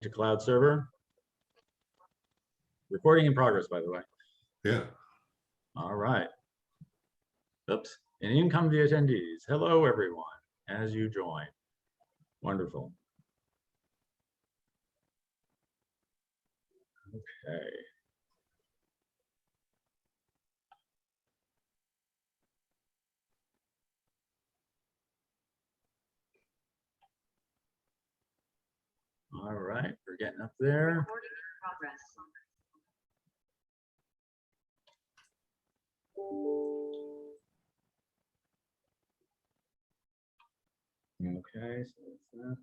to cloud server. Recording in progress, by the way. Yeah. All right. Oops. And in come the attendees. Hello, everyone, as you join. Wonderful. Okay. All right, we're getting up there. Okay, so that's that.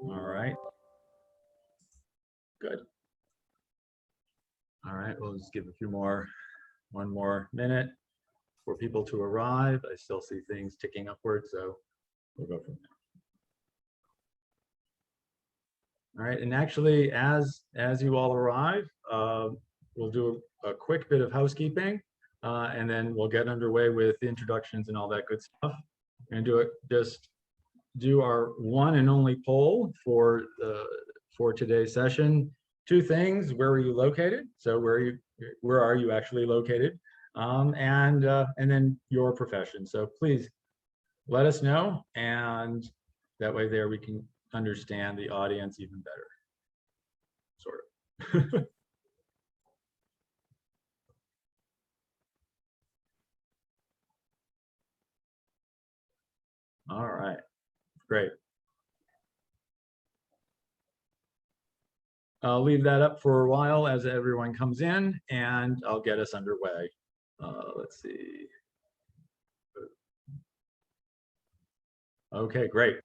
All right. Good. All right, we'll just give a few more, one more minute for people to arrive. I still see things ticking upward, so we'll go from there. All right, and actually, as you all arrive, we'll do a quick bit of housekeeping, and then we'll get underway with introductions and all that good stuff. And just do our one and only poll for today's session. Two things: where are you located? So where are you actually located? And then your profession. So please let us know, and that way there we can understand the audience even better, sort of. All right, great. I'll leave that up for a while as everyone comes in, and I'll get us underway. Let's see. Okay, great.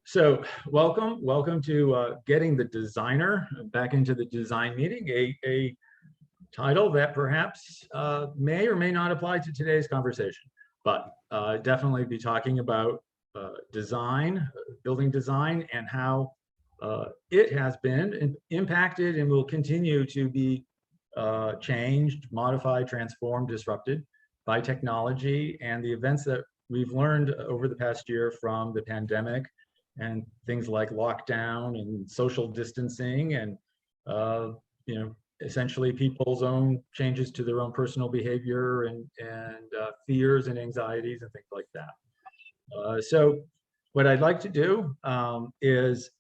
So welcome to Getting the Designer Back into the Design Meeting, a title that perhaps may or may not apply to today's conversation, but definitely be talking about design, building design, and how it has been impacted and will continue to be changed, modified, transformed, disrupted by technology and the events that we've learned over the past year from the pandemic and things like lockdown and social distancing and essentially people's own changes to their own personal behavior and fears and anxieties and things like that. So what I'd like to do is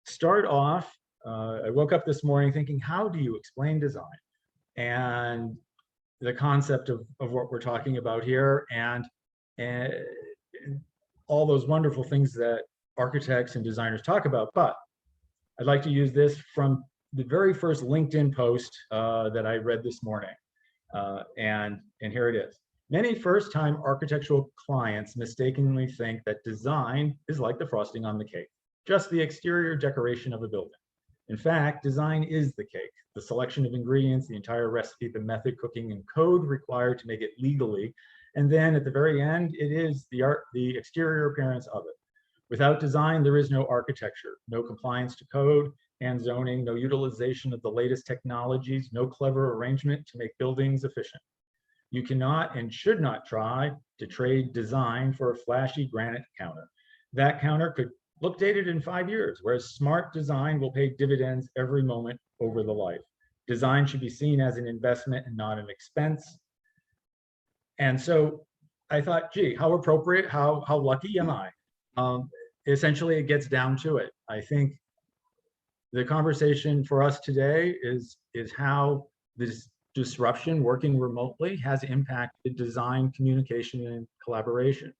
start off. I woke up this morning thinking, how do you explain design? And the concept of what we're talking about here and all those wonderful things that architects and designers talk about. But I'd like to use this from the very first LinkedIn post that I read this morning. And here it is. Many first-time architectural clients mistakenly think that design is like the frosting on the cake, just the exterior decoration of a building. In fact, design is the cake, the selection of ingredients, the entire recipe, the method, cooking, and code required to make it legally. And then at the very end, it is the exterior appearance of it. Without design, there is no architecture, no compliance to code and zoning, no utilization of the latest technologies, no clever arrangement to make buildings efficient. You cannot and should not try to trade design for a flashy granite counter. That counter could look dated in 5 years, whereas smart design will pay dividends every moment over the life. Design should be seen as an investment and not an expense. And so I thought, gee, how appropriate, how lucky am I? Essentially, it gets down to it. I think the conversation for us today is how this disruption, working remotely, has impacted design, communication, and collaboration.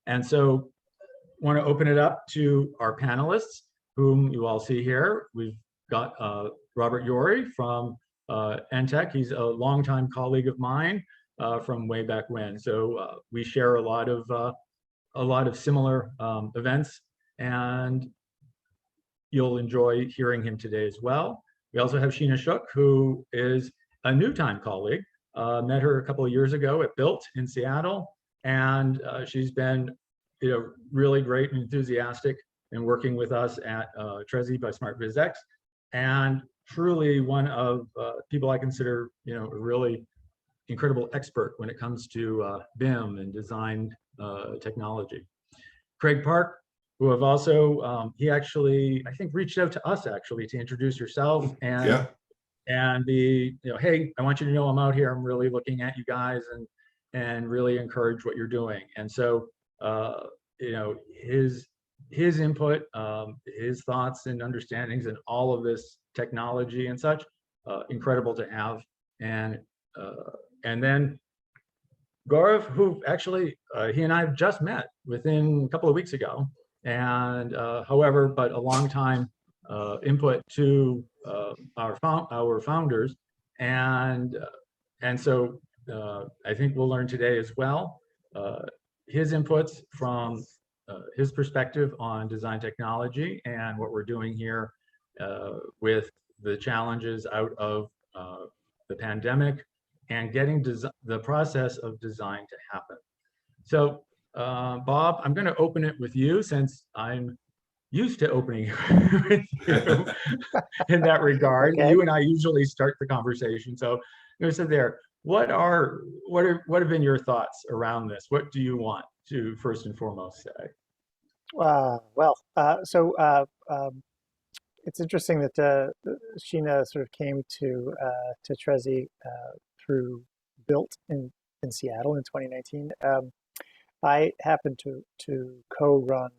And so I want to open it up to our panelists, whom you all see here. We've got Robert Yori from NTech. He's a longtime colleague of mine from way back when. So we share a lot of similar events, and you'll enjoy hearing him today as well. We also have Sheena Shook, who is a new time colleague. Met her a couple of years ago at Built in Seattle, and she's been really great and enthusiastic and working with us at Trezi by SmartVizX, and truly one of people I consider, a really incredible expert when it comes to BIM and design technology. Craig Park, who have also, he actually, I think, reached out to us actually to introduce yourself and be, hey, I want you to know I'm out here. I'm really looking at you guys and really encourage what you're doing. And so, his input, his thoughts and understandings and all of this technology and such, incredible to have. And then Gaurav, who actually, he and I have just met within a couple of weeks ago, and however, but a long time input to our founders, and so I think we'll learn today as well his inputs from his perspective on design technology and what we're doing here with the challenges out of the pandemic and getting the process of design to happen. So Bob, I'm going to open it with you since I'm used to opening with you in that regard. Okay. You and I usually start the conversation. So I'm going to sit there. What have been your thoughts around this? What do you want to first and foremost say? It's interesting that Sheena sort of came to Trezi through Built in Seattle in 2019. I happened to co-run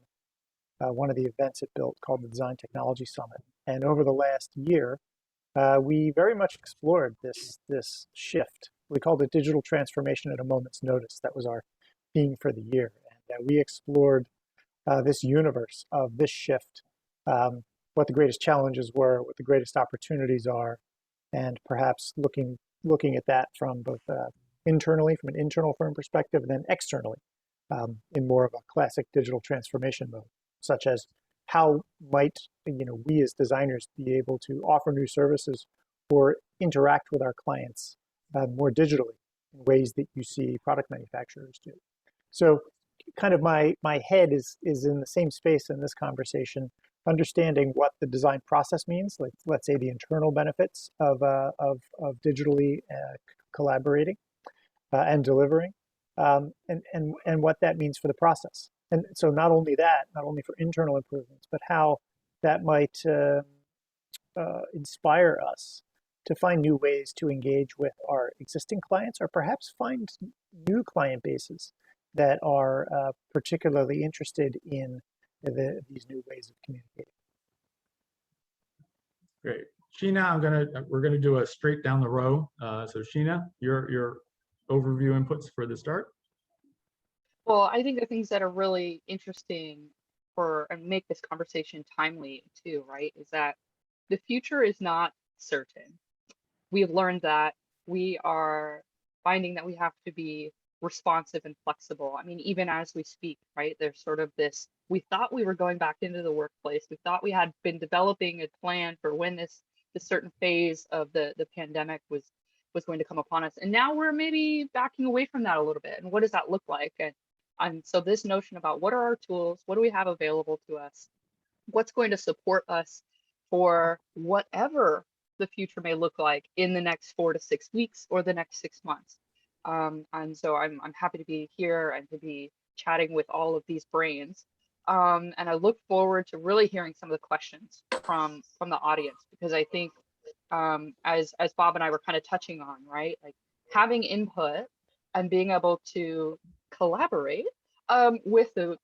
one of the events at Built called the Design Technology Summit, and over the last year, we very much explored this shift. We called it digital transformation at a moment's notice. That was our theme for the year, and we explored this universe of this shift, what the greatest challenges were, what the greatest opportunities are, and perhaps looking at that from both internally, from an internal firm perspective, and then externally in more of a classic digital transformation mode, such as how might we as designers be able to offer new services or interact with our clients more digitally in ways that you see product manufacturers do. So kind of my head is in the same space in this conversation, understanding what the design process means, like let's say the internal benefits of digitally collaborating and delivering, and what that means for the process. And so not only for internal improvements, but how that might inspire us to find new ways to engage with our existing clients, or perhaps find new client bases that are particularly interested in these new ways of communicating. Great. Sheena, we're gonna do a straight down the row. So Sheena, your overview inputs for the start. Well, I think the things that are really interesting and make this conversation timely too, right, is that the future is not certain. We've learned that. We are finding that we have to be responsive and flexible. I mean, even as we speak, right, there's sort of this, we thought we were going back into the workplace. We thought we had been developing a plan for when this certain phase of the pandemic was going to come upon us. And now we're maybe backing away from that a little bit. And what does that look like? And so this notion about what are our tools? What do we have available to us? What's going to support us for whatever the future may look like in the next 4 to 6 weeks or the next 6 months. And so I'm happy to be here and to be chatting with all of these brains. And I look forward to really hearing some of the questions from the audience, because I think as Bob and I were kind of touching on, right, like having input and being able to collaborate with the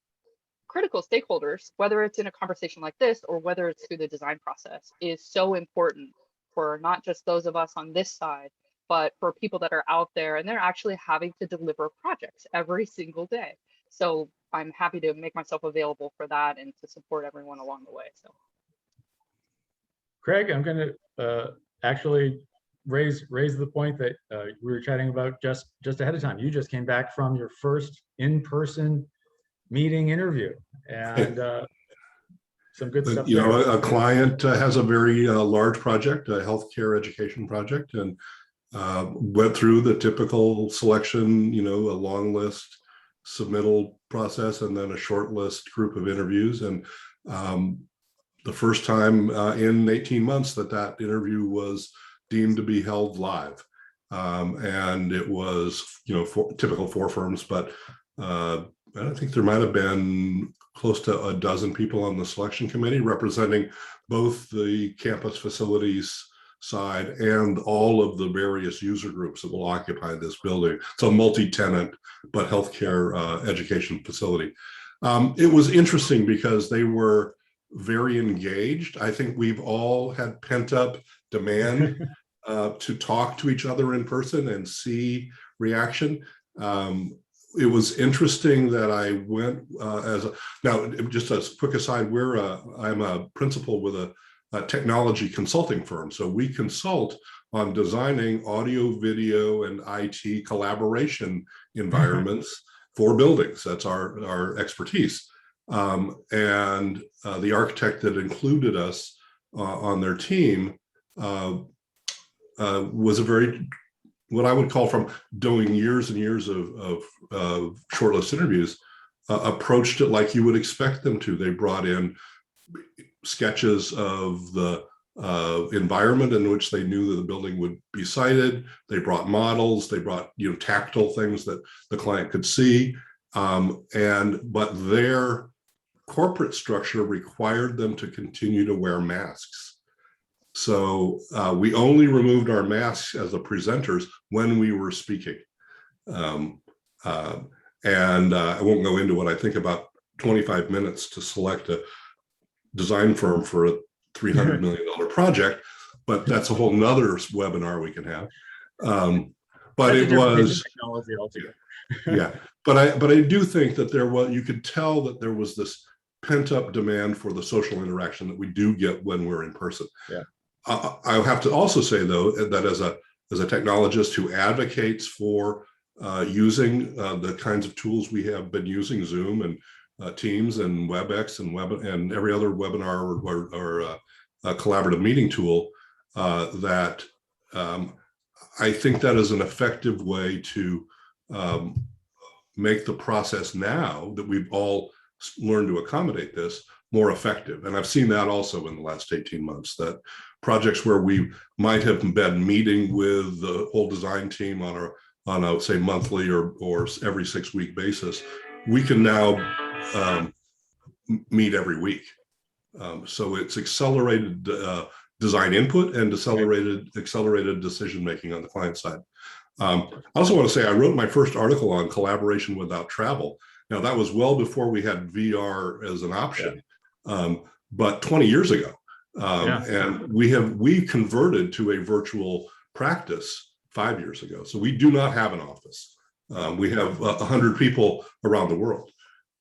critical stakeholders, whether it's in a conversation like this or whether it's through the design process, is so important for not just those of us on this side, but for people that are out there and they're actually having to deliver projects every single day. So I'm happy to make myself available for that and to support everyone along the way. So, Craig, I'm going to actually raise the point that we were chatting about just ahead of time. You just came back from your first in-person meeting interview, and some good stuff. You know, a client has a very large project, a healthcare education project, and went through the typical selection, a long list submittal process, and then a short list group of interviews. And The first time in 18 months that interview was deemed to be held live. And it was, typical 4 firms, but I think there might have been close to a dozen people on the selection committee representing both the campus facilities side and all of the various user groups that will occupy this building. It's a multi-tenant, but healthcare education facility. It was interesting because they were very engaged. I think we've all had pent up demand to talk to each other in person and see reaction. It was interesting that I went now, just a quick aside, I'm a principal with a technology consulting firm. So we consult on designing audio, video, and IT collaboration environments for buildings. That's our expertise. And the architect that included us on their team was a very, what I would call, from doing years and years of shortlist interviews, approached it like you would expect them to. They brought in sketches of the environment in which they knew that the building would be sited. They brought models. They brought tactile things that the client could see. But their corporate structure required them to continue to wear masks. So we only removed our masks as the presenters when we were speaking. And I won't go into what I think about 25 minutes to select a design firm for a $300 million project, but that's a whole nother webinar we can have. But it was technology altogether. yeah, but I do think that you could tell that there was this pent up demand for the social interaction that we do get when we're in person. Yeah. I have to also say, though, that as a technologist who advocates for using the kinds of tools we have been using, Zoom and Teams and WebEx and every other webinar or collaborative meeting tool, that I think that is an effective way to make the process now that we've all learned to accommodate this more effective. And I've seen that also in the last 18 months, that projects where we might have been meeting with the whole design team on a say monthly or every 6-week basis, we can now meet every week. So it's accelerated design input and accelerated decision making on the client side. I also want to say I wrote my first article on collaboration without travel. Now that was well before we had VR as an option, but 20 years ago. And we converted to a virtual practice 5 years ago. So we do not have an office. We have 100 people around the world.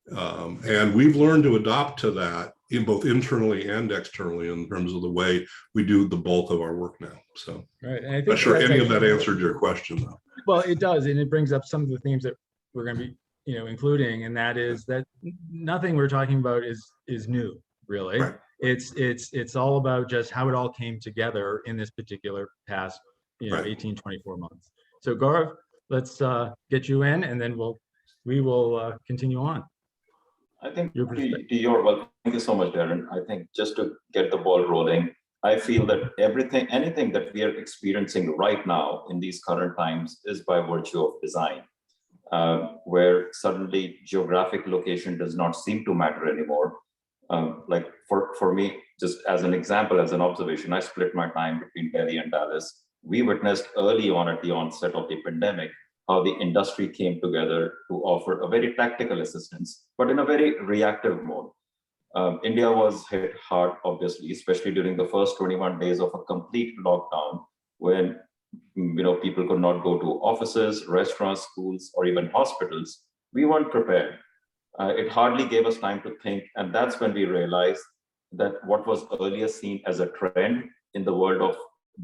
And we've learned to adopt to that in both internally and externally in terms of the way we do the bulk of our work now. So right. And I think I'm not sure any of that answered your question, though. Well, it does, and it brings up some of the themes that we're going to be including, and that is that nothing we're talking about is new, really. Right. It's all about just how it all came together in this particular past 18, 24 months. So Gaurav, let's get you in, and then we will continue on. I think to your, well, thank you so much, Darren. I think just to get the ball rolling, I feel that anything that we are experiencing right now in these current times is by virtue of design, where suddenly geographic location does not seem to matter anymore. Like for me, just as an example, as an observation, I split my time between Delhi and Dallas. We witnessed early on at the onset of the pandemic how the industry came together to offer a very tactical assistance, but in a very reactive mode. India was hit hard, obviously, especially during the first 21 days of a complete lockdown, when people could not go to offices, restaurants, schools, or even hospitals. We weren't prepared. It hardly gave us time to think, and that's when we realized that what was earlier seen as a trend in the world of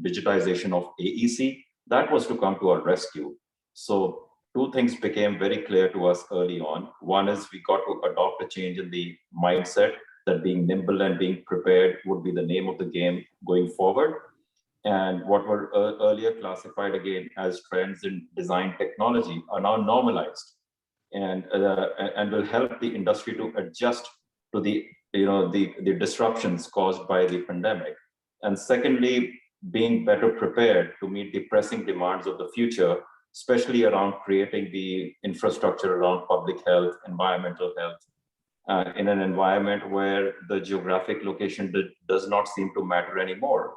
digitization of AEC, that was to come to our rescue. So two things became very clear to us early on. One is we got to adopt a change in the mindset that being nimble and being prepared would be the name of the game going forward. And what were earlier classified again as trends in design technology are now normalized and will help the industry to adjust to the the disruptions caused by the pandemic. And secondly, being better prepared to meet the pressing demands of the future, especially around creating the infrastructure around public health, environmental health, in an environment where the geographic location does not seem to matter anymore.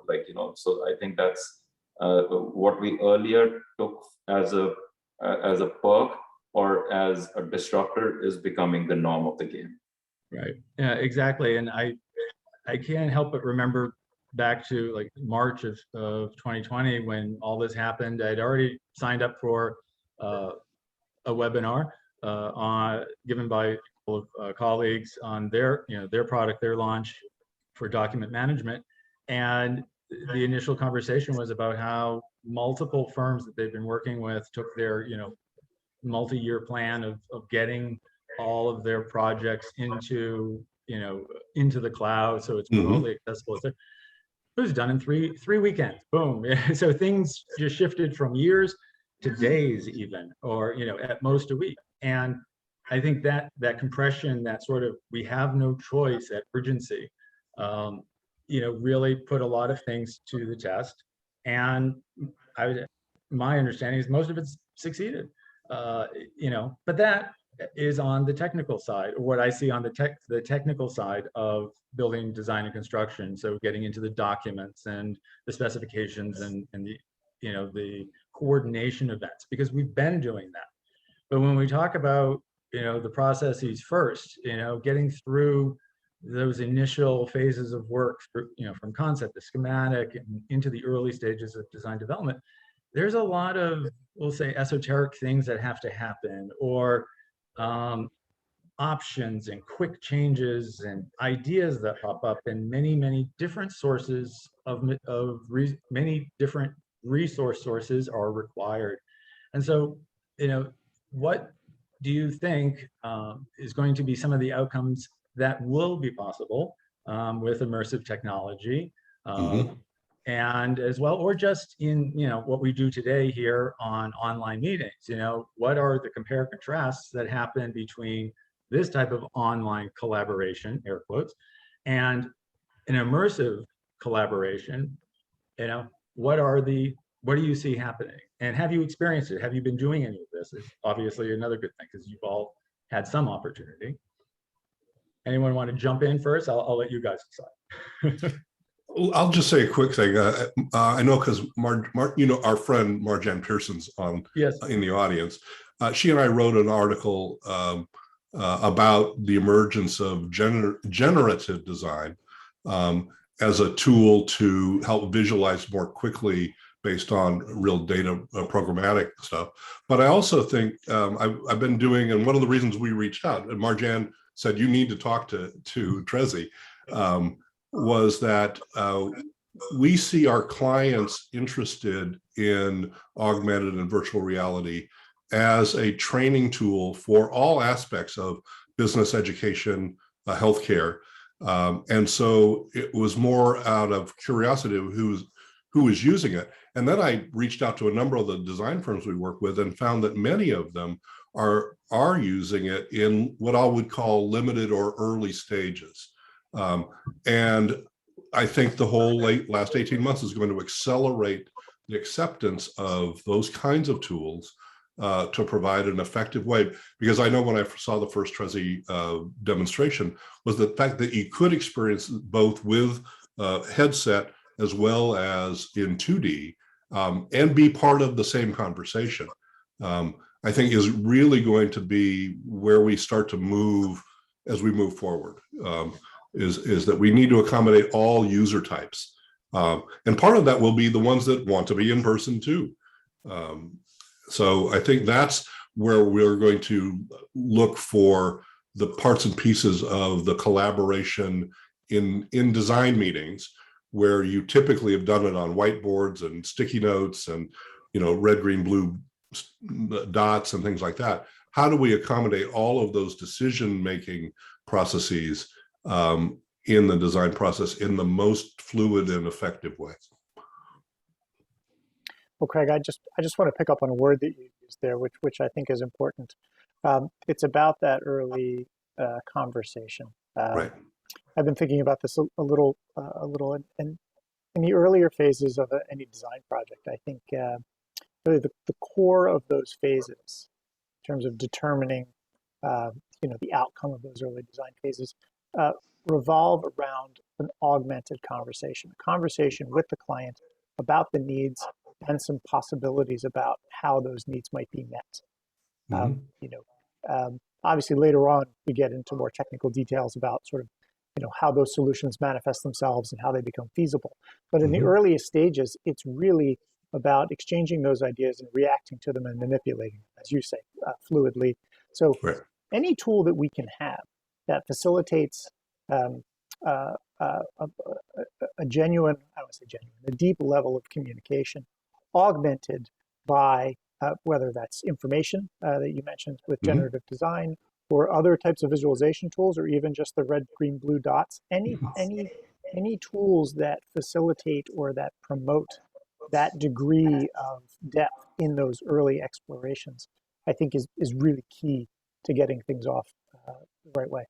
So I think that's what we earlier took as a perk or as a disruptor is becoming the norm of the game. Right. Yeah, exactly. And I can't help but remember back to like March of 2020 when all this happened. I'd already signed up for a webinar given by a couple of colleagues on their product, their launch for document management. And the initial conversation was about how multiple firms that they've been working with took their multi-year plan of getting all of their projects into the cloud, so it's remotely accessible. It was done in three weekends. Boom. So things just shifted from years to days, even, or at most a week. And I think that compression, that sort of we have no choice, that urgency, really put a lot of things to the test. And my understanding is most of it's succeeded. But that is on the technical side, or what I see on the technical side of building, design, and construction. So getting into the documents and the specifications and the coordination events, because we've been doing that. But when we talk about the processes first, getting through those initial phases of work, from concept to schematic and into the early stages of design development, there's a lot of, we'll say, esoteric things that have to happen, or options and quick changes and ideas that pop up, and many different sources of many different resource sources are required. And so, what do you think is going to be some of the outcomes that will be possible with immersive technology? And as well, or just in what we do today here on online meetings, what are the compare and contrasts that happen between this type of online collaboration, air quotes, and an immersive collaboration? What do you see happening? And have you experienced it? Have you been doing any of this? It's obviously another good thing, because you've all had some opportunity. Anyone want to jump in first? I'll let you guys decide. I'll just say a quick thing. I know because our friend Marjan Pearson's in the audience. She and I wrote an article about the emergence of generative design as a tool to help visualize more quickly based on real data programmatic stuff. But I also think I've been doing, and one of the reasons we reached out, and Marjan said you need to talk to Trezi, was that we see our clients interested in augmented and virtual reality as a training tool for all aspects of business, education, healthcare. And so it was more out of curiosity of who is using it. And then I reached out to a number of the design firms we work with and found that many of them are using it in what I would call limited or early stages. And I think the whole last 18 months is going to accelerate the acceptance of those kinds of tools to provide an effective way. Because I know when I saw the first Trezi demonstration was the fact that you could experience both with headset as well as in 2D and be part of the same conversation. I think is really going to be where we start to move as we move forward. Is that we need to accommodate all user types. And part of that will be the ones that want to be in person too. So I think that's where we're going to look for the parts and pieces of the collaboration in design meetings, where you typically have done it on whiteboards and sticky notes and red, green, blue dots and things like that. How do we accommodate all of those decision-making processes in the design process in the most fluid and effective way? Well, Craig, I just want to pick up on a word that you used there, which I think is important. It's about that early conversation. Right. I've been thinking about this a little, and in the earlier phases of any design project, I think really the core of those phases, in terms of determining, the outcome of those early design phases, revolve around an augmented conversation, a conversation with the client about the needs and some possibilities about how those needs might be met. Obviously, later on, we get into more technical details about sort of, how those solutions manifest themselves and how they become feasible. But in the earliest stages, it's really about exchanging those ideas and reacting to them and manipulating them, as you say, fluidly. So any tool that we can have that facilitates a genuine, I don't want to say genuine, a deep level of communication, augmented by whether that's information that you mentioned with generative design, or other types of visualization tools, or even just the red, green, blue dots. Any tools that facilitate or that promote that degree of depth in those early explorations, I think is really key to getting things off the right way.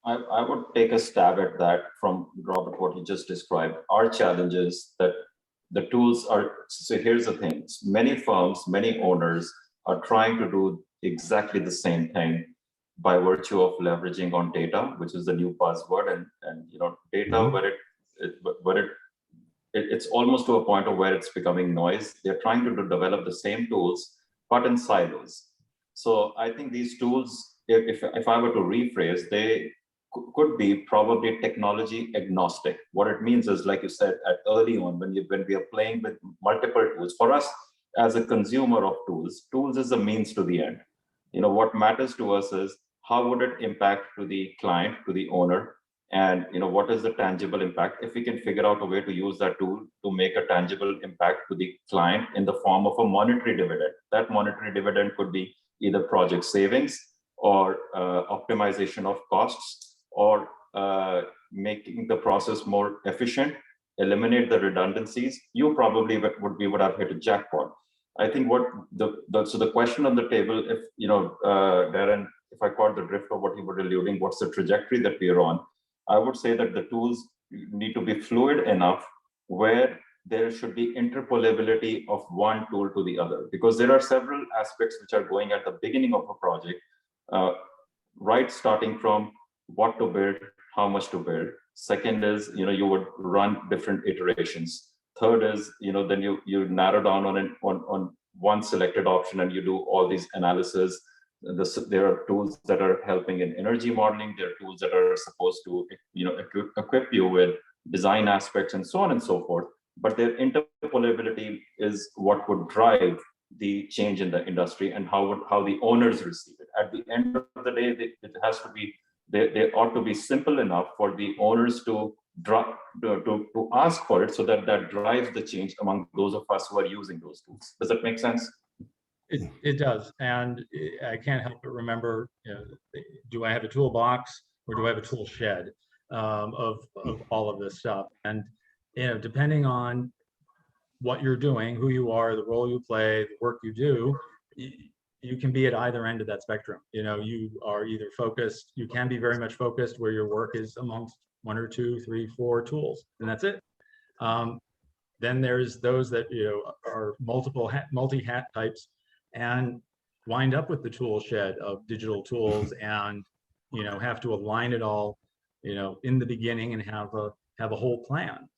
I would take a stab at that from Robert, what he just described. Our challenge is that the tools are, so here's the thing, many firms, many owners are trying to do exactly the same thing by virtue of leveraging on data, which is the new buzzword, and data where it's almost to a point of where it's becoming noise. They're trying to develop the same tools, but in silos. So I think these tools, if I were to rephrase, they could be probably technology agnostic. What it means is, like you said, at early on, when we are playing with multiple tools, for us as a consumer of tools is a means to the end. What matters to us is how would it impact to the client, to the owner, and what is the tangible impact. If we can figure out a way to use that tool to make a tangible impact to the client in the form of a monetary dividend, that monetary dividend could be either project savings or optimization of costs, or making the process more efficient, eliminate the redundancies, you probably would have hit a jackpot. I think what so the question on the table, if Darren, if I caught the drift of what you were alluding, what's the trajectory that we are on? I would say that the tools need to be fluid enough where there should be interpolability of one tool to the other, because there are several aspects which are going at the beginning of a project, right, starting from what to build, how much to build. Second is, you would run different iterations. Third is, then you narrow down on one selected option and you do all these analysis. There are tools that are helping in energy modeling. There are tools that are supposed to, equip you with design aspects and so on and so forth. But their interpolability is what would drive the change in the industry and how the owners receive it. At the end of the day, it has to be, they ought to be simple enough for the owners to ask for it, so that drives the change among those of us who are using those tools. Does that make sense? It does, and I can't help but remember, do I have a toolbox or do I have a tool shed of all of this stuff? And depending on what you're doing, who you are, the role you play, the work you do, you can be at either end of that spectrum. You are either focused, you can be very much focused where your work is amongst 1 or 2, 3, 4 tools, and that's it. Then there's those that are multi-hat types and wind up with the tool shed of digital tools and have to align it all in the beginning and have a whole plan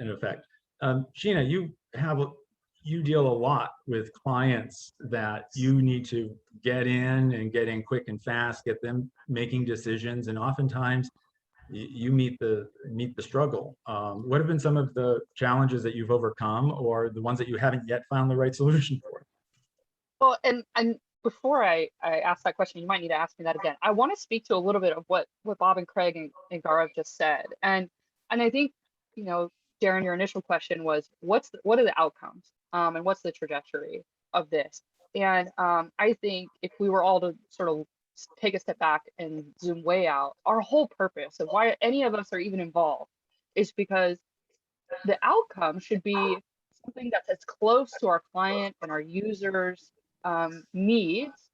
in effect. Sheena, you deal a lot with clients that you need to get in quick and fast, get them making decisions, and oftentimes you meet the struggle. What have been some of the challenges that you've overcome, or the ones that you haven't yet found the right solution for? Well, and before I ask that question, you might need to ask me that again. I want to speak to a little bit of what Bob and Craig and Gaurav just said, and I think Darren, your initial question was what are the outcomes, and what's the trajectory of this? And I think if we were all to sort of take a step back and zoom way out, our whole purpose of why any of us are even involved is because the outcome should be something that's as close to our client and our users' needs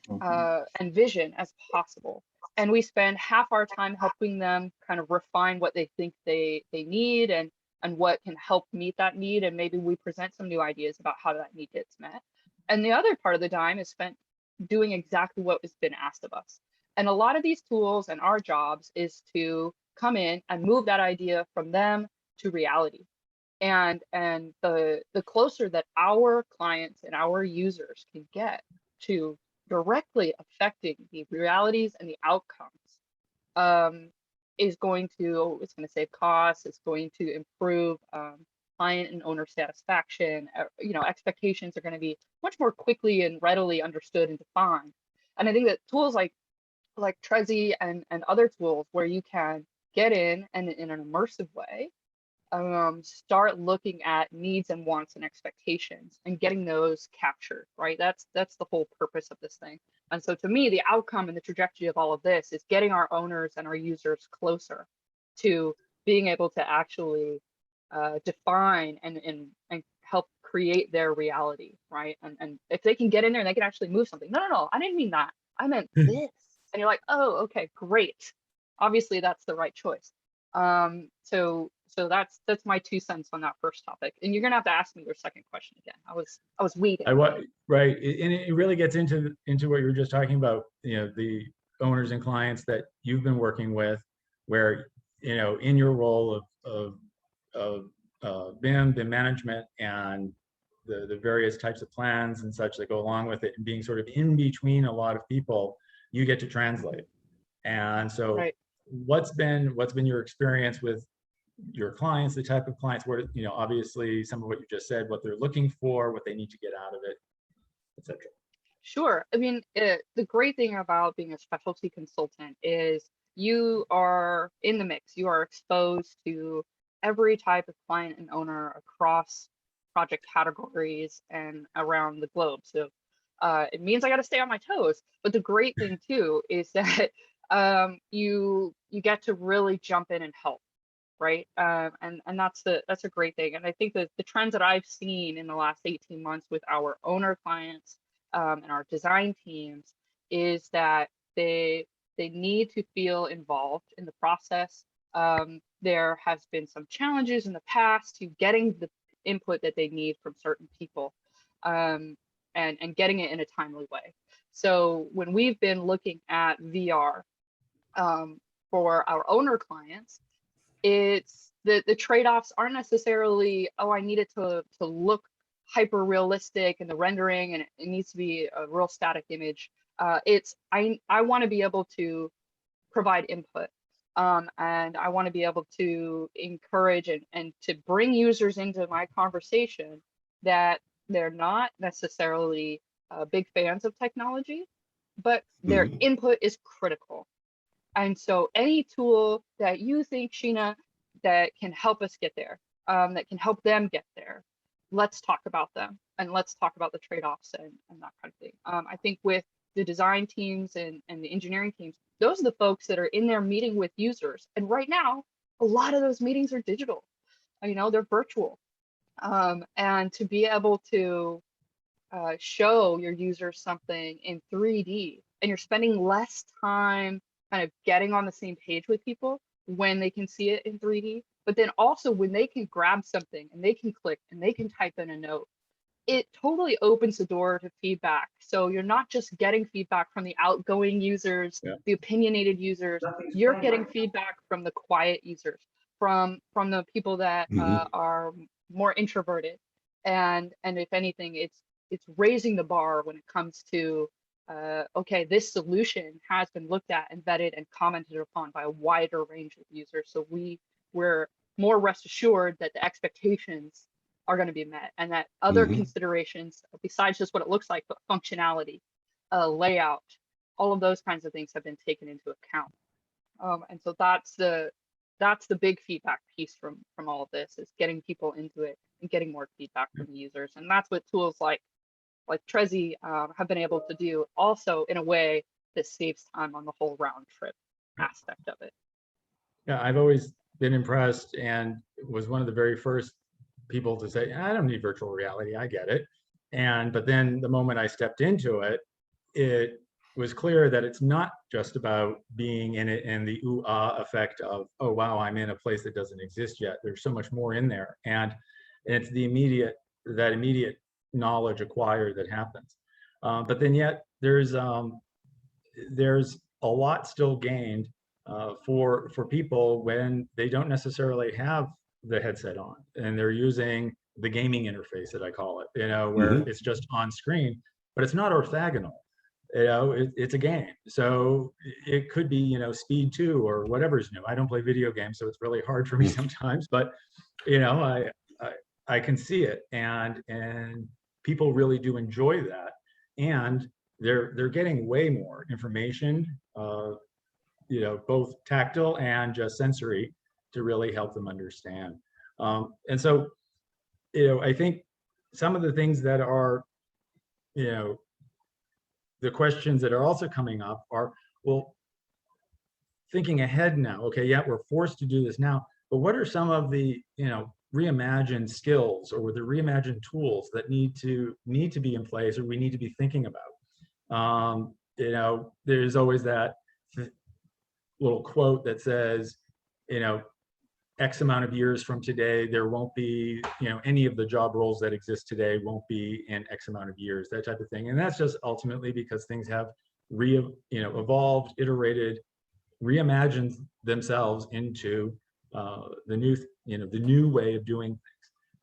and vision as possible. and we spend half our time helping them kind of refine what they think they need and what can help meet that need. And maybe we present some new ideas about how that need gets met. And the other part of the time is spent doing exactly what has been asked of us. And a lot of these tools and our jobs is to come in and move that idea from them to reality. And the closer that our clients and our users can get to directly affecting the realities and the outcomes, it's going to save costs, it's going to improve client and owner satisfaction. You know, expectations are going to be much more quickly and readily understood and defined. And I think that tools like Trezi and other tools where you can get in and in an immersive way, start looking at needs and wants and expectations and getting those captured, right? That's the whole purpose of this thing. And so to me, the outcome and the trajectory of all of this is getting our owners and our users closer to being able to actually define and help create their reality, right? And if they can get in there and they can actually move something. No, I didn't mean that. I meant this. And you're like, oh, okay, great. Obviously, that's the right choice. So that's my 2 cents on that first topic. And you're gonna have to ask me your second question again. I was waiting. Right, and it really gets into what you were just talking about. You know, the owners and clients that you've been working with, where you know, in your role of BIM management and the various types of plans and such that go along with it, and being sort of in between a lot of people, you get to translate. And so, right. what's been your experience with your clients, the type of clients where, you know, obviously some of what you just said, what they're looking for, what they need to get out of it, etc. Sure. I mean, the great thing about being a specialty consultant is you are in the mix. You are exposed to every type of client and owner across project categories and around the globe. So it means I got to stay on my toes. But the great thing too is that you get to really jump in and help, right? And that's a great thing. And I think that the trends that I've seen in the last 18 months with our owner clients and our design teams is that they need to feel involved in the process. There has been some challenges in the past to getting the input that they need from certain people, and getting it in a timely way. So when we've been looking at VR for our owner clients, it's the trade-offs aren't necessarily, oh, I need it to look hyper realistic in the rendering and it needs to be a real static image. It's I want to be able to provide input, and I want to be able to encourage and to bring users into my conversation that they're not necessarily big fans of technology, but their input is critical. And so any tool that you think, Sheena, that can help us get there, that can help them get there, let's talk about them and let's talk about the trade-offs and that kind of thing. I think with the design teams and the engineering teams, those are the folks that are in there meeting with users. And right now, a lot of those meetings are digital, you know, they're virtual. And to be able to show your users something in 3D, and you're spending less time kind of getting on the same page with people when they can see it in 3D, but then also when they can grab something and they can click and they can type in a note, it totally opens the door to feedback. So you're not just getting feedback from the outgoing users, the opinionated users, you're getting feedback from the quiet users, from the people that are more introverted. And if anything, it's raising the bar when it comes to okay, this solution has been looked at and vetted and commented upon by a wider range of users. So we're more rest assured that the expectations are going to be met, and that other considerations besides just what it looks like, but functionality, layout, all of those kinds of things have been taken into account. And so that's the big feedback piece from all of this, is getting people into it and getting more feedback from the users. And that's what tools like Trezi have been able to do, also in a way that saves time on the whole round trip aspect of it. Yeah, I've always been impressed and was one of the very first people to say, I don't need virtual reality, I get it. But then the moment I stepped into it, was clear that it's not just about being in it and the ooh-ah effect of, oh, wow, I'm in a place that doesn't exist yet. There's so much more in there. And it's the that immediate knowledge acquired that happens. But then yet there's a lot still gained for people when they don't necessarily have the headset on and they're using the gaming interface that I call it, where it's just on screen, but it's not orthogonal. It's a game. So it could be, speed 2 or whatever's new. I don't play video games, so it's really hard for me sometimes, but I can see it, and people really do enjoy that. And they're getting way more information, both tactile and just sensory, to really help them understand. And so, I think some of the things that are, the questions that are also coming up are, well, thinking ahead now, okay, yeah, we're forced to do this now, but what are some of the, reimagined skills or the reimagined tools that need to be in place, or we need to be thinking about? There's always that little quote that says, X amount of years from today, there won't be, any of the job roles that exist today won't be in X amount of years, that type of thing. And that's just ultimately because things have evolved, iterated, reimagined themselves into the new way of doing things.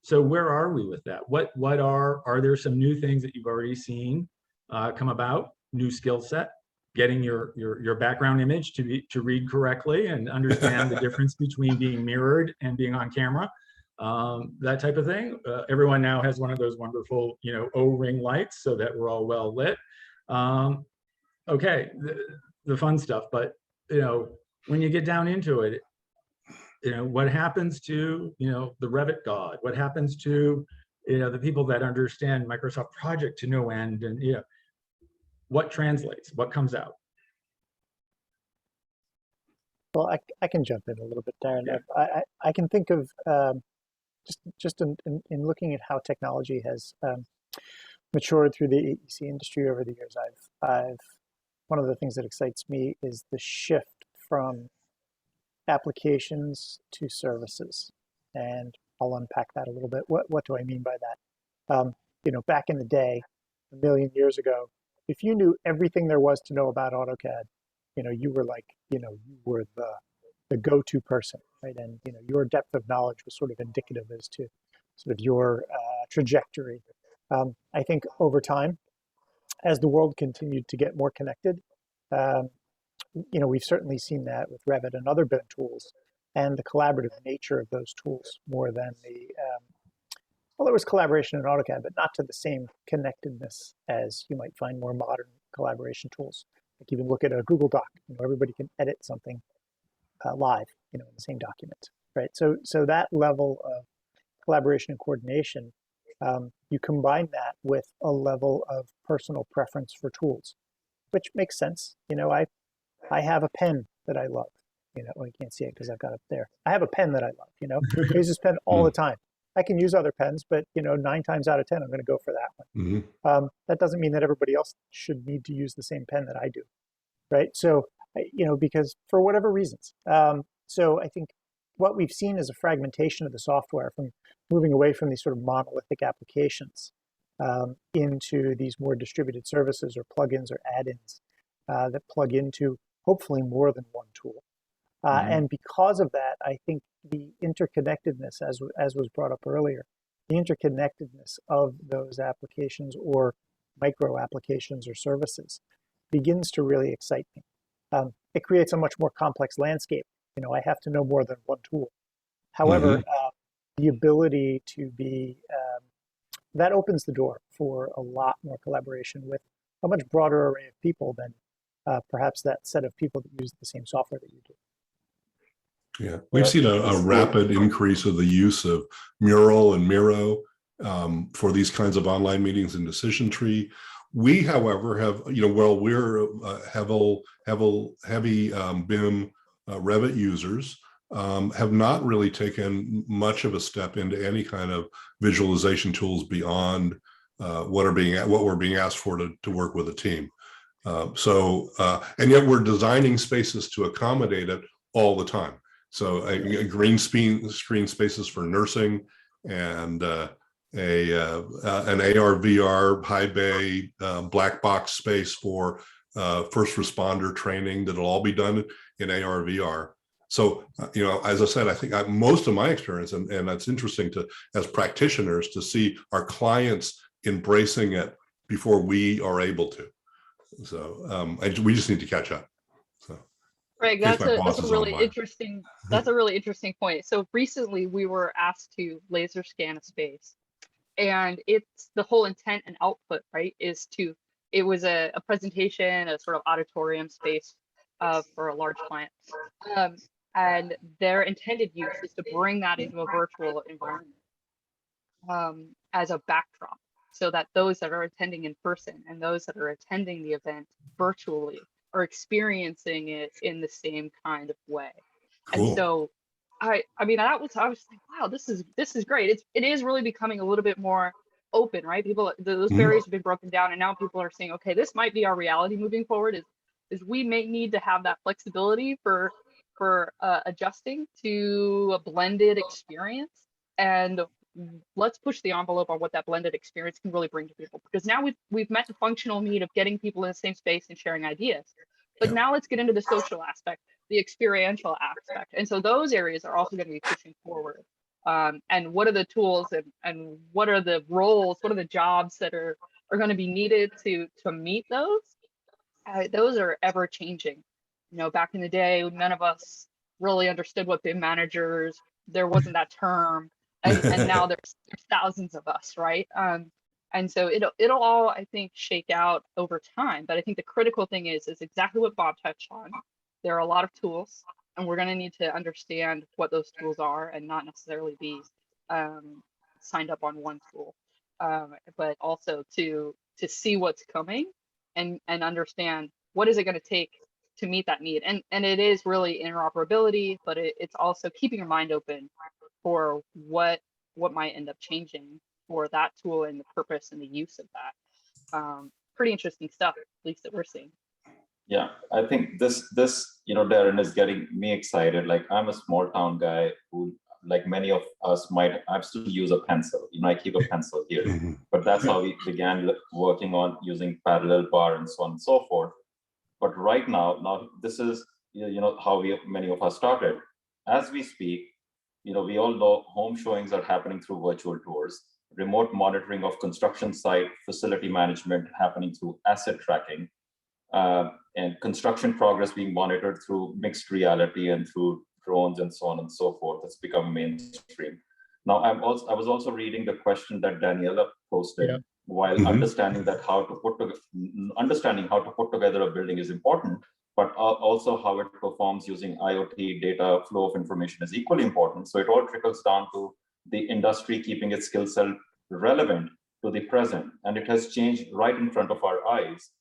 So where are we with that? What are there some new things that you've already seen come about? New skill set, getting your background image to read correctly and understand the difference between being mirrored and being on camera, that type of thing. Everyone now has one of those wonderful, O-ring lights so that we're all well lit. Okay, the fun stuff, but when you get down into it, what happens to the Revit god? What happens to the people that understand Microsoft Project to no end, and what translates, what comes out? Well, I can jump in a little bit, Darren. Yeah. I can think of just in looking at how technology has matured through the AEC industry over the years. One of the things that excites me is the shift from applications to services, and I'll unpack that a little bit. What do I mean by that? Back in the day, a million years ago, if you knew everything there was to know about AutoCAD, you were like, you were the go-to person, right? And your depth of knowledge was sort of indicative as to sort of your trajectory. I think over time, as the world continued to get more connected, we've certainly seen that with Revit and other BIM tools, and the collaborative nature of those tools more than well, there was collaboration in AutoCAD, but not to the same connectedness as you might find more modern collaboration tools. Like even look at a Google Doc, everybody can edit something live, in the same document, right? So that level of collaboration and coordination, you combine that with a level of personal preference for tools, which makes sense. I have a pen that I love. Well, you can't see it because I've got it there. I have a pen that I love. I use this pen all the time. I can use other pens, but 9 times out of 10, I'm going to go for that one. Mm-hmm. That doesn't mean that everybody else should need to use the same pen that I do, right? So, because for whatever reasons. So I think what we've seen is a fragmentation of the software, from moving away from these sort of monolithic applications into these more distributed services or plugins or add-ins that plug into hopefully more than one tool. And because of that, I think the interconnectedness, as was brought up earlier, the interconnectedness of those applications or micro applications or services begins to really excite me. It creates a much more complex landscape. I have to know more than one tool. However, the ability to be, that opens the door for a lot more collaboration with a much broader array of people than perhaps that set of people that use the same software that you do. Yeah, we've seen a rapid increase of the use of Mural and Miro for these kinds of online meetings and decision tree. We, however, have, while we're heavy BIM Revit users, have not really taken much of a step into any kind of visualization tools beyond what we're being asked for to work with a team. And yet we're designing spaces to accommodate it all the time. So green screen spaces for nursing, and an AR/VR high bay black box space for first responder training that'll all be done in AR/VR. So, as I said, I think most of my experience, and that's interesting as practitioners, to see our clients embracing it before we are able to. So we just need to catch up. So, Greg, that's a really interesting point. So recently we were asked to laser scan a space, and it's the whole intent and output, right, it was a presentation, a sort of auditorium space for a large client. And their intended use is to bring that into a virtual environment as a backdrop, so that those that are attending in person and those that are attending the event virtually are experiencing it in the same kind of way. Cool. And so I mean, I was like, wow, this is great. It is really becoming a little bit more open, right? People, those barriers have been broken down, and now people are saying, okay, this might be our reality moving forward, is we may need to have that flexibility for adjusting to a blended experience, and let's push the envelope on what that blended experience can really bring to people, because now we've met the functional need of getting people in the same space and sharing ideas, but now let's get into the social aspect, the experiential aspect, and so those areas are also going to be pushing forward. And what are the tools and what are the roles, what are the jobs that are going to be needed to meet those? Those are ever changing. Back in the day, none of us really understood what BIM managers, there wasn't that term, and now there's thousands of us, right? And so it'll all, I think, shake out over time. But I think the critical thing is exactly what Bob touched on. There are a lot of tools, and we're going to need to understand what those tools are, and not necessarily be signed up on one tool, but also to see what's coming and understand what is it going to take to meet that need. And it is really interoperability, but it's also keeping your mind open for what might end up changing for that tool and the purpose and the use of that. Pretty interesting stuff, at least that we're seeing. Yeah, I think this Darren, is getting me excited. Like, I'm a small town guy who, like many of us, I still use a pencil. I keep a pencil here, but that's how we began working on using parallel bar and so on and so forth. But right now this is how many of us started. As we speak, we all know home showings are happening through virtual tours, remote monitoring of construction site, facility management happening through asset tracking, and construction progress being monitored through mixed reality and through drones and so on and so forth. It's become mainstream. Now, I was also reading the question that Daniela posted. While understanding how to put together a building is important, but also how it performs using IoT data, flow of information is equally important. So it all trickles down to the industry keeping its skill set relevant to the present, and it has changed right in front of our eyes.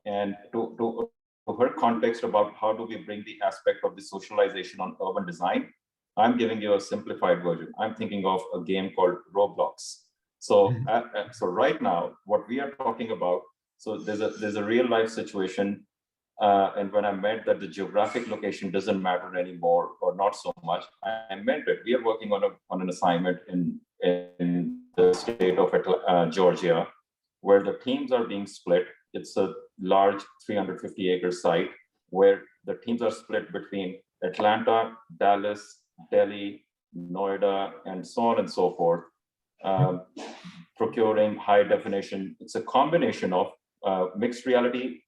And to her context about how do we bring the aspect of the socialization on urban design, I'm giving you a simplified version. I'm thinking of a game called Roblox. So, so right now, what we are talking about, so there's a real life situation, and when I meant that the geographic location doesn't matter anymore, or not so much, I meant it. We are working on an assignment in the state of Georgia, where the teams are being split. It's a large 350-acre site where the teams are split between Atlanta, Dallas, Delhi, Noida, and so on and so forth. Procuring high definition. It's a combination of mixed reality,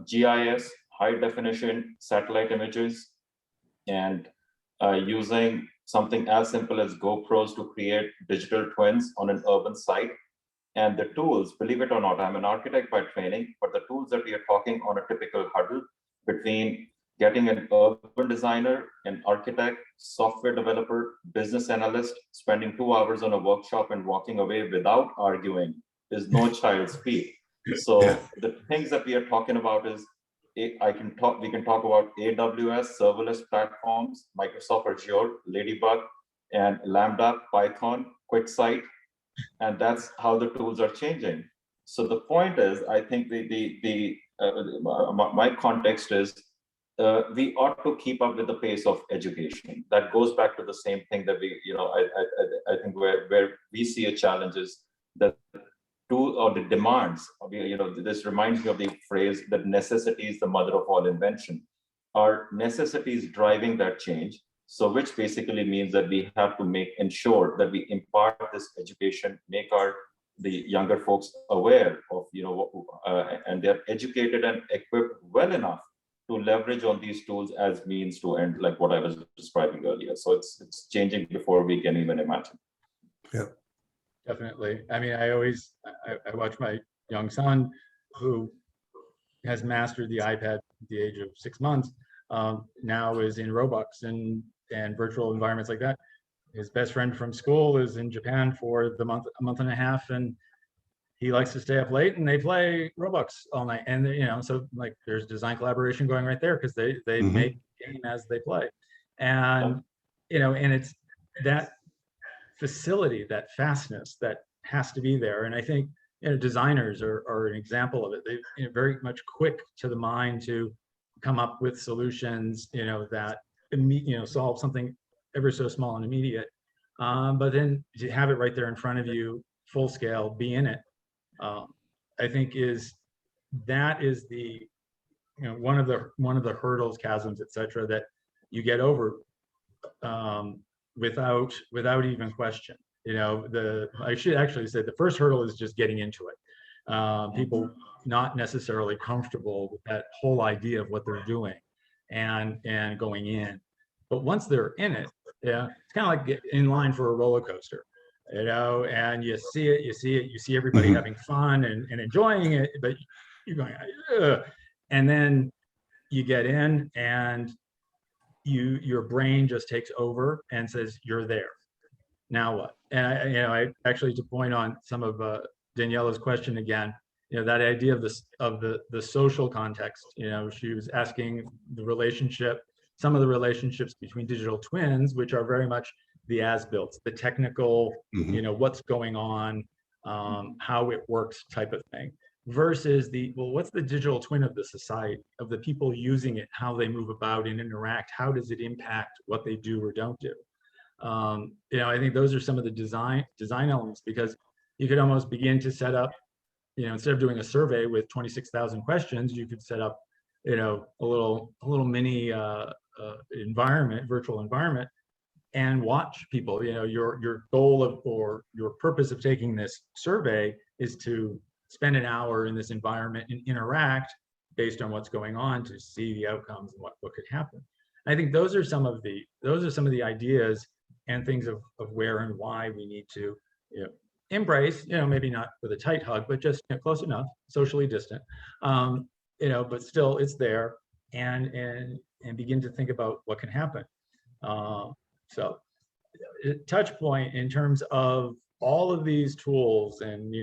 GIS, high definition satellite images, and using something as simple as GoPros to create digital twins on an urban site. And the tools, believe it or not, I'm an architect by training, but the tools that we are talking on a typical huddle between getting an urban designer, an architect, software developer, business analyst, spending 2 hours on a workshop and walking away without arguing is no child's play. So the things that we are talking about is, we can talk about AWS, serverless platforms, Microsoft Azure, Ladybug, and Lambda, Python, QuickSight, and that's how the tools are changing. So the point is, I think the my context is we ought to keep up with the pace of education. That goes back to the same thing that we, I think where we see a challenge is that the demands of, this reminds me of the phrase that necessity is the mother of all invention. Our necessities driving that change. So which basically means that we have to ensure that we impart this education, make the younger folks aware of, and they're educated and equipped well enough to leverage on these tools as means to end, like what I was describing earlier. So it's changing before we can even imagine. Yeah, definitely. I mean, I watch my young son, who has mastered the iPad at the age of 6 months, now is in Robux and virtual environments like that. His best friend from school is in Japan for a month and a half, and he likes to stay up late and they play Robux all night. And so like there's design collaboration going right there because they make game as they play. And and it's that facility, that fastness that has to be there. And I think designers are an example of it. They're very much quick to the mind to come up with solutions that solve something ever so small and immediate, but then to have it right there in front of you, full scale, be in it, I think is the one of the hurdles, chasms, etc., that you get over without even question. I should actually say the first hurdle is just getting into it. People not necessarily comfortable with that whole idea of what they're doing and going in. But once they're in it, it's kind of like get in line for a roller coaster, and you see everybody having fun and enjoying it, but you're going, ugh. And then you get in and your brain just takes over and says, you're there. Now what? And I actually, to point on some of Daniela's question again, that idea of the social context. She was asking some of the relationships between digital twins, which are very much the as-built, the technical, what's going on, how it works type of thing, versus what's the digital twin of the society, of the people using it, how they move about and interact, how does it impact what they do or don't do? I think those are some of the design elements, because you could almost begin to set up, instead of doing a survey with 26,000 questions, you could set up, a little mini virtual environment, and watch people. Your goal or your purpose of taking this survey is to spend an hour in this environment and interact based on what's going on to see the outcomes and what could happen. I think those are some of the ideas and things of where and why we need to embrace, maybe not with a tight hug, but just close enough, socially distant, but still it's there, and begin to think about what can happen. So touch point in terms of all of these tools and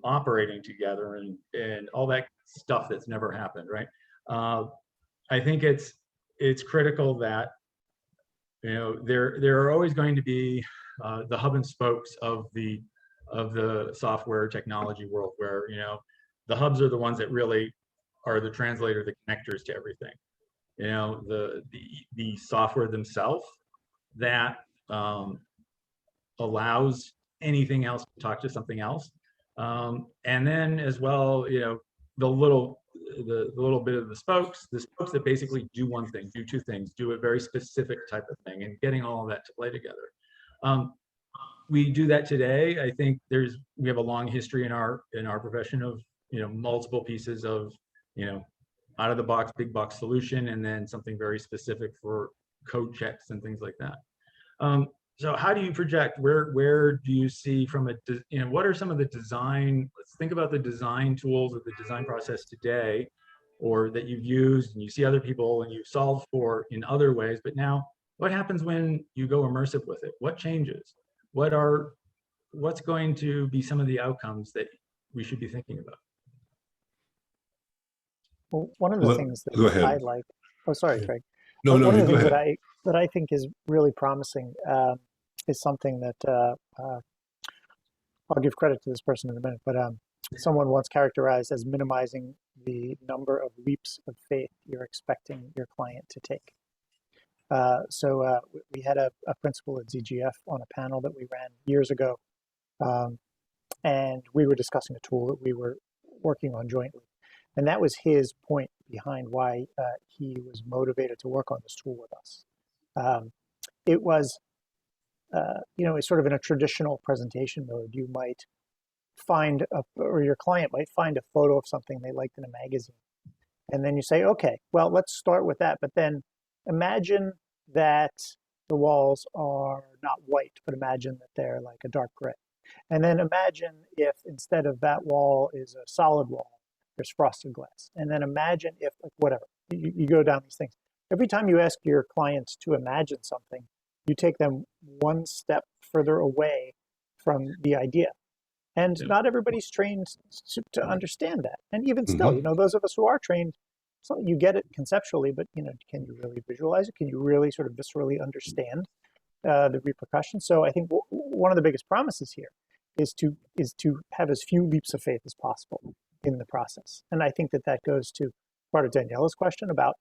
operating together and all that stuff that's never happened, right? I think it's critical that there are always going to be the hub and spokes of the software technology world, where the hubs are the ones that really are the translator, the connectors to everything. The software themselves that allows anything else to talk to something else, and then as well, the little bit of the spokes that basically do one thing, do two things, do a very specific type of thing, and getting all of that to play together. We do that today. I think we have a long history in our profession of multiple pieces of out of the box, big box solution, and then something very specific for code checks and things like that. So how do you project? Where do you see from what are some of the design? Let's think about the design tools of the design process today, or that you've used and you see other people and you've solved for in other ways. But now, what happens when you go immersive with it? What changes? What's going to be some of the outcomes that we should be thinking about? Well, one of the things go ahead. I like. Oh, sorry, Craig. No, one of the go things ahead. that I think is really promising is something that I'll give credit to this person in a minute, but someone once characterized as minimizing the number of leaps of faith you're expecting your client to take. So we had a principal at ZGF on a panel that we ran years ago, and we were discussing a tool that we were working on jointly. And that was his point behind why he was motivated to work on this tool with us. It was, it's sort of in a traditional presentation mode. You might find, or your client might find a photo of something they liked in a magazine. And then you say, okay, well, let's start with that. But then imagine that the walls are not white, but imagine that they're like a dark gray. And then imagine if instead of that wall is a solid wall, there's frosted glass. And then imagine if, like, whatever, you go down these things. Every time you ask your clients to imagine something, you take them one step further away from the idea. And not everybody's trained to understand that. And even still, those of us who are trained, so you get it conceptually, but can you really visualize it? Can you really sort of viscerally understand the repercussions? So I think one of the biggest promises here is to have as few leaps of faith as possible in the process. And I think that goes to part of Daniela's question about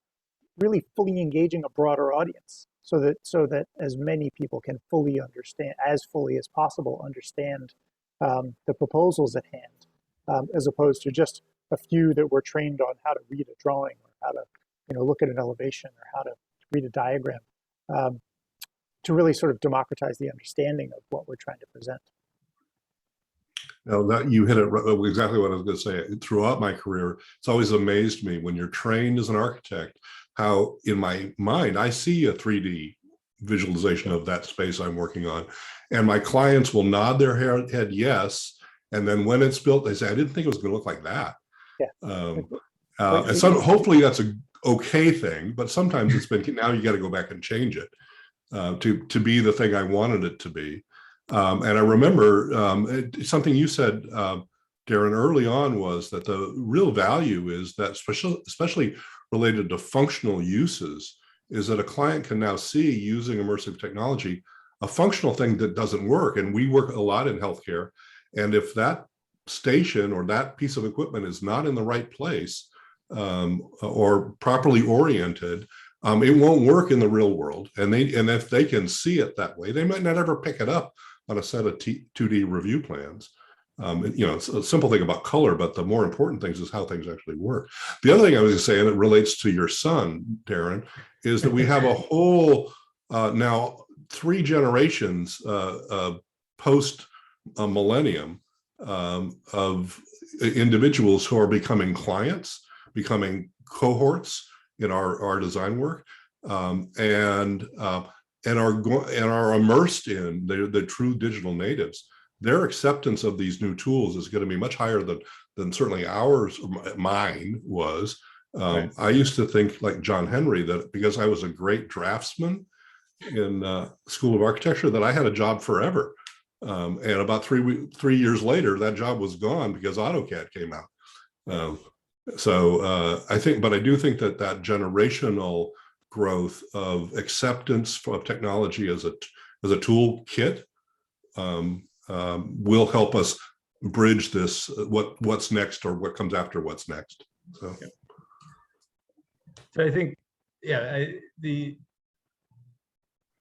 really fully engaging a broader audience, so that as many people can fully understand, as fully as possible, understand the proposals at hand, as opposed to just a few that were trained on how to read a drawing, or how to look at an elevation, or how to read a diagram, to really sort of democratize the understanding of what we're trying to present. Now that you hit it exactly what I was going to say. Throughout my career, it's always amazed me when you're trained as an architect, how in my mind I see a 3D visualization of that space I'm working on, and my clients will nod their head yes, and then when it's built, they say, "I didn't think it was going to look like that." Yeah. And so hopefully that's a okay thing, but sometimes it's been, now you got to go back and change it to be the thing I wanted it to be. And I remember something you said, Darren, early on, was that the real value is that, especially related to functional uses, is that a client can now see, using immersive technology, a functional thing that doesn't work. And we work a lot in healthcare. And if that station or that piece of equipment is not in the right place or properly oriented, it won't work in the real world. And if they can see it that way, they might not ever pick it up on a set of 2D review plans. It's a simple thing about color, but the more important things is how things actually work. The other thing I was going to say, and it relates to your son, Darren, is that we have a whole now 3 generations post a millennium of individuals who are becoming clients, becoming cohorts in our design work, and are immersed in the true digital natives. Their acceptance of these new tools is going to be much higher than certainly mine was. Right. I used to think, like John Henry, that because I was a great draftsman in School of Architecture, that I had a job forever. And about 3 years later, that job was gone because AutoCAD came out. I do think that generational growth of acceptance of technology as a toolkit will help us bridge this what's next, or what comes after what's next. So I think,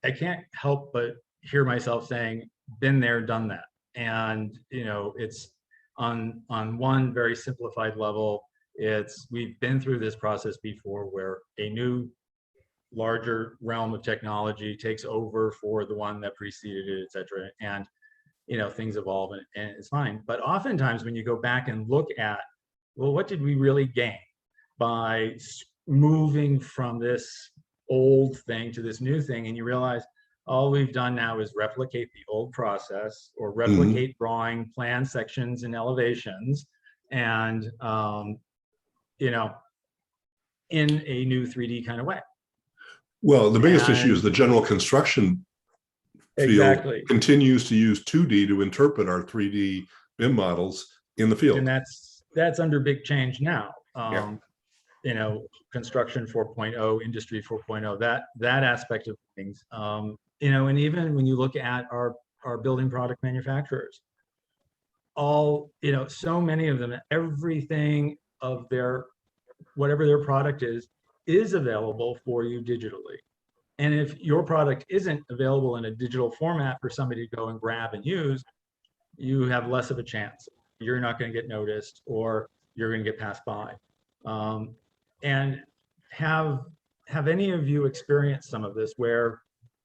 I can't help but hear myself saying, been there, done that. And it's on one very simplified level, we've been through this process before, where a new larger realm of technology takes over for the one that preceded it, et cetera. And things evolve, and it's fine. But oftentimes when you go back and look at, well, what did we really gain by moving from this old thing to this new thing? And you realize all we've done now is replicate the old process, or replicate drawing plan sections and elevations, and in a new 3D kind of way. Well, the biggest issue is the general construction field continues to use 2D to interpret our 3D BIM models in the field. And that's under big change now. Construction 4.0, industry 4.0, that aspect of things. And even when you look at our building product manufacturers, all, so many of them, everything of whatever their product is available for you digitally. And if your product isn't available in a digital format for somebody to go and grab and use, you have less of a chance. You're not going to get noticed, or you're going to get passed by. And have any of you experienced some of this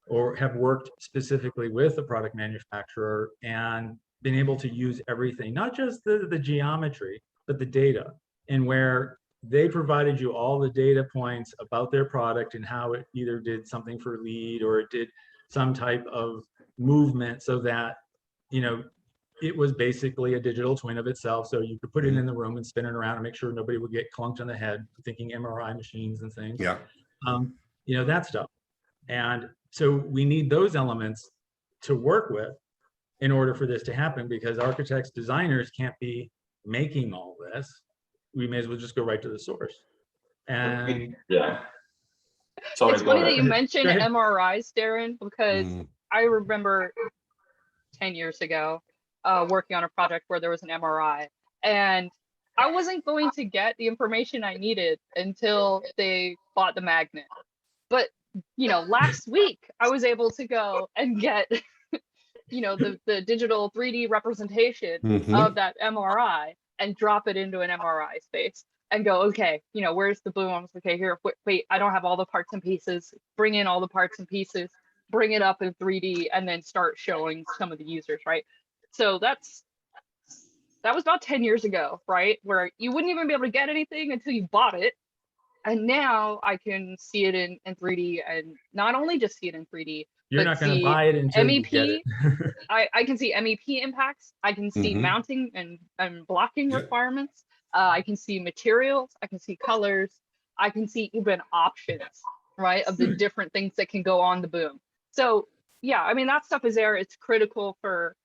or have worked specifically with a product manufacturer and been able to use everything, not just the geometry, but the data, and where they provided you all the data points about their product and how it either did something for lead or it did some type of movement, so that, it was basically a digital twin of itself. So you could put it in the room and spin it around and make sure nobody would get clunked on the head thinking MRI machines and things. Yeah. That stuff. And so we need those elements to work with in order for this to happen, because architects, designers can't be making all this. We may as well just go right to the source. And yeah. Sorry, it's funny that you mentioned MRIs, Darren, because I remember 10 years ago working on a project where there was an MRI, and I wasn't going to get the information I needed until they bought the magnet. But, last week I was able to go and get, the digital 3D representation of that MRI and drop it into an MRI space and go, okay, where's the boom? Okay, here, wait, I don't have all the parts and pieces. Bring in all the parts and pieces, bring it up in 3D, and then start showing some of the users, right? So that was about 10 years ago, right? Where you wouldn't even be able to get anything until you bought it. And now I can see it in 3D, and not only just see it in 3D, you're not going to buy it until MEP, you get it. I can see MEP impacts. I can see mounting and blocking requirements. I can see materials. I can see colors. I can see even options, right, of the different things that can go on the boom. So yeah, I mean, that stuff is there. It's critical for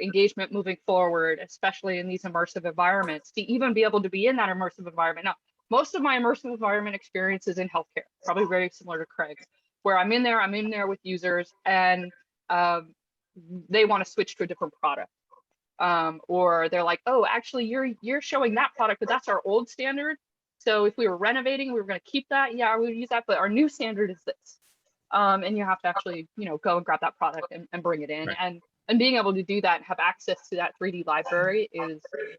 engagement moving forward, especially in these immersive environments, to even be able to be in that immersive environment. Now, most of my immersive environment experience is in healthcare, probably very similar to Craig's, where I'm in there with users, and they want to switch to a different product. Or they're like, oh, actually, you're showing that product, but that's our old standard. So if we were renovating, we were going to keep that. Yeah, we would use that, but our new standard is this. And you have to actually, go and grab that product and bring it in. Right. And being able to do that and have access to that 3D library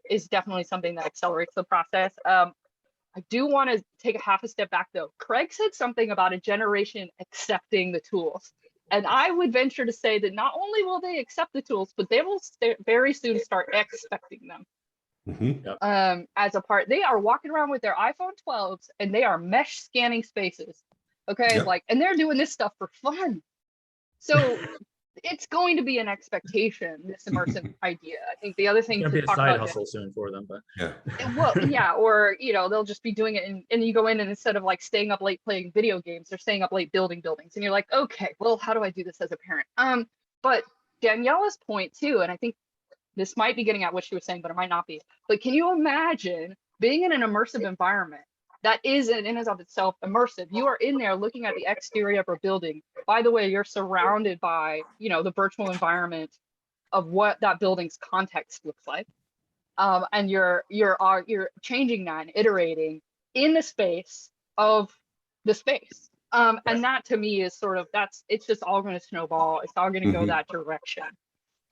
is definitely something that accelerates the process. I do want to take a half a step back, though. Craig said something about a generation accepting the tools. And I would venture to say that not only will they accept the tools, but they will very soon start expecting them. As a part. They are walking around with their iPhone 12s and they are mesh scanning spaces. Okay, and they're doing this stuff for fun. So it's going to be an expectation, this immersive idea. I think the other thing it's to be a talk side about hustle soon for them, but or they'll just be doing it and you go in, and instead of like staying up late playing video games, they're staying up late building buildings, and you're like, okay, well, how do I do this as a parent? But Daniela's point too, and I think this might be getting at what she was saying, but it might not be. But can you imagine being in an immersive environment that is in and of itself immersive? You are in there looking at the exterior of a building. By the way, you're surrounded by, the virtual environment of what that building's context looks like. And you're changing that and iterating in the space of the space. And that to me is sort of, it's just all going to snowball. It's all going to go that direction.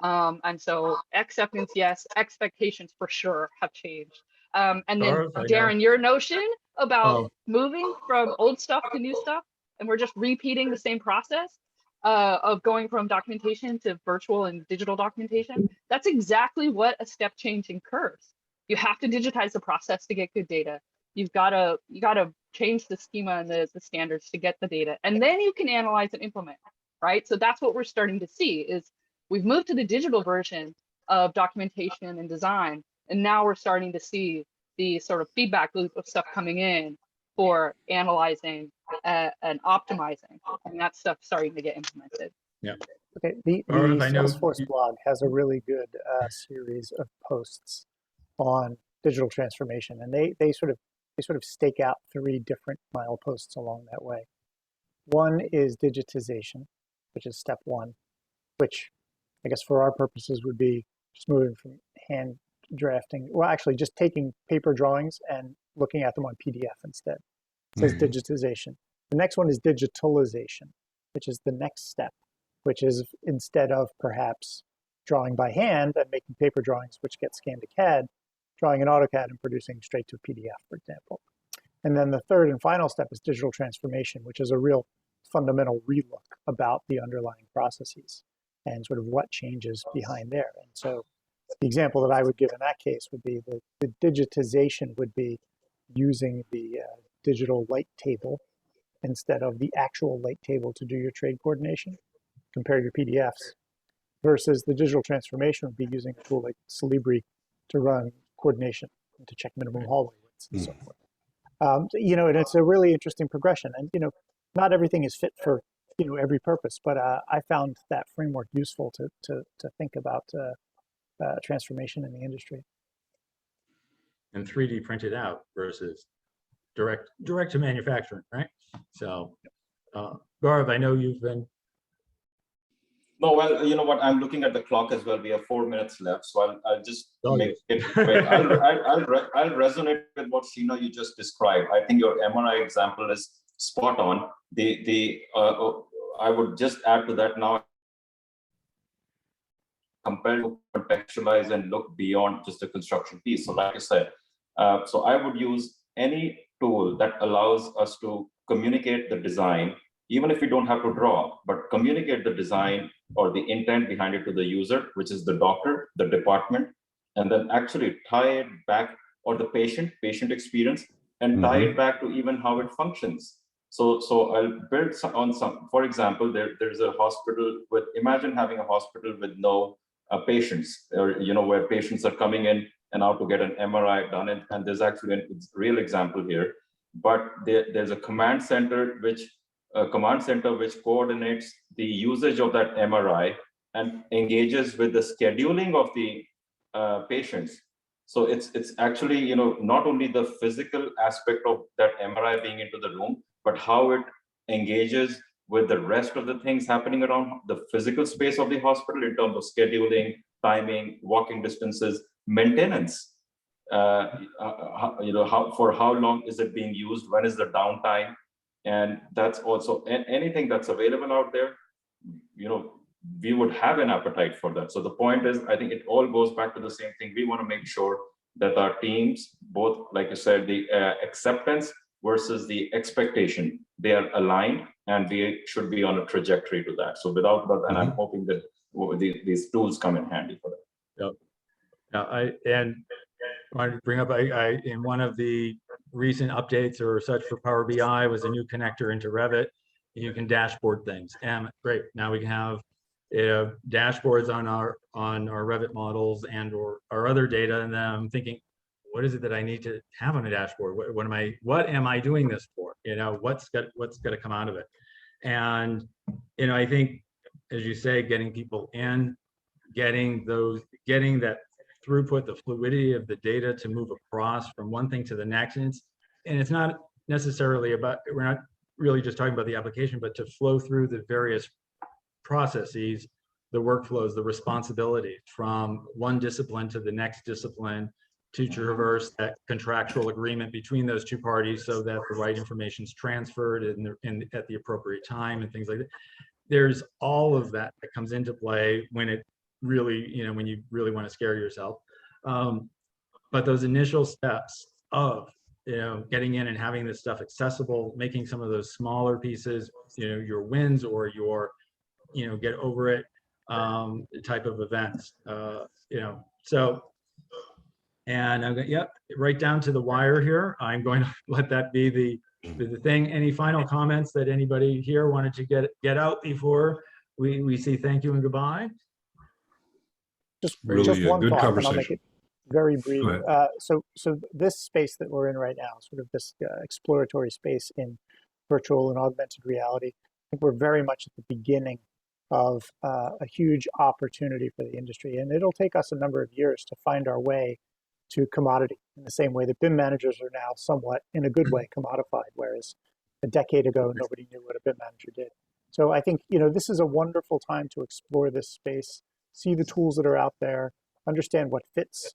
And so acceptance, yes, expectations for sure have changed. And then Darren, your notion about moving from old stuff to new stuff, and we're just repeating the same process of going from documentation to virtual and digital documentation. That's exactly what a step change incurs. You have to digitize the process to get good data. You gotta change the schema and the standards to get the data, and then you can analyze and implement, right? So that's what we're starting to see is we've moved to the digital version of documentation and design, and now we're starting to see the sort of feedback loop of stuff coming in for analyzing and optimizing, and that stuff starting to get implemented. Yeah. Okay. The Salesforce blog has a really good series of posts on digital transformation, and they sort of stake out 3 different mileposts along that way. One is digitization, which is step 1, which I guess for our purposes would be just moving from hand drafting, well, actually just taking paper drawings and looking at them on PDF instead. It says digitization. The next one is digitalization, which is the next step, which is instead of perhaps drawing by hand and making paper drawings, which get scanned to CAD, drawing in AutoCAD and producing straight to a PDF, for example. And then the third and final step is digital transformation, which is a real fundamental relook about the underlying processes and sort of what changes behind there. And so the example that I would give in that case would be the digitization would be using the digital light table instead of the actual light table to do your trade coordination, compare your PDFs, versus the digital transformation would be using a tool like Celebri to run coordination and to check minimum hallway widths and so forth. And it's a really interesting progression. And, not everything is fit for, every purpose, but I found that framework useful to think about transformation in the industry. And 3D printed out versus direct to manufacturing, right? So, Gaurav, I know you've been. No, well, you know what? I'm looking at the clock as well. We have 4 minutes left, so I'll just make it quick. I'll resonate with what Sheena you just described. I think your MRI example is spot on. I would just add to that now. Compare to contextualize and look beyond just the construction piece. So, like I said, so I would use any tool that allows us to communicate the design, even if we don't have to draw, but communicate the design or the intent behind it to the user, which is the doctor, the department, and then actually tie it back, or the patient experience, and tie it back to even how it functions. So I'll build on some, for example, there's a hospital with, imagine having a hospital with no patients, or, where patients are coming in and out to get an MRI done. And there's actually a real example here, but there's a command center which coordinates the usage of that MRI and engages with the scheduling of the patients. So it's actually, not only the physical aspect of that MRI being into the room, but how it engages with the rest of the things happening around the physical space of the hospital in terms of scheduling, timing, walking distances, maintenance. For how long is it being used? When is the downtime? And that's also anything that's available out there. We would have an appetite for that. So the point is, I think it all goes back to the same thing. We want to make sure that our teams, both, like you said, the acceptance versus the expectation, they are aligned, and we should be on a trajectory to that. So without that, and I'm hoping that these tools come in handy for that. Yep. Now, I wanted to bring up, I in one of the recent updates or such for Power BI was a new connector into Revit. You can dashboard things, and great. Now we can have dashboards on our Revit models and or our other data. And then I'm thinking, what is it that I need to have on a dashboard? What am I doing this for? What's going to come out of it? And I think, as you say, getting people in, getting that throughput, the fluidity of the data to move across from one thing to the next. And it's not necessarily about, we're not really just talking about the application, but to flow through the various processes, the workflows, the responsibility from one discipline to the next discipline, to traverse that contractual agreement between those two parties so that the right information is transferred at the appropriate time and things like that. There's all of that comes into play when it really, when you really want to scare yourself. But those initial steps of, getting in and having this stuff accessible, making some of those smaller pieces, your wins or your, get over it type of events, so. And I'm going, right down to the wire here. I'm going to let that be the thing. Any final comments that anybody here wanted to get out before we say thank you and goodbye? Just Really one good thought, conversation. and I'll make it very brief. So this space that we're in right now, sort of this exploratory space in virtual and augmented reality, I think we're very much at the beginning of a huge opportunity for the industry. And it'll take us a number of years to find our way to commodity, in the same way that BIM managers are now somewhat, in a good way, commodified, whereas a decade ago, nobody knew what a BIM manager did. So I think, this is a wonderful time to explore this space, see the tools that are out there, understand what fits,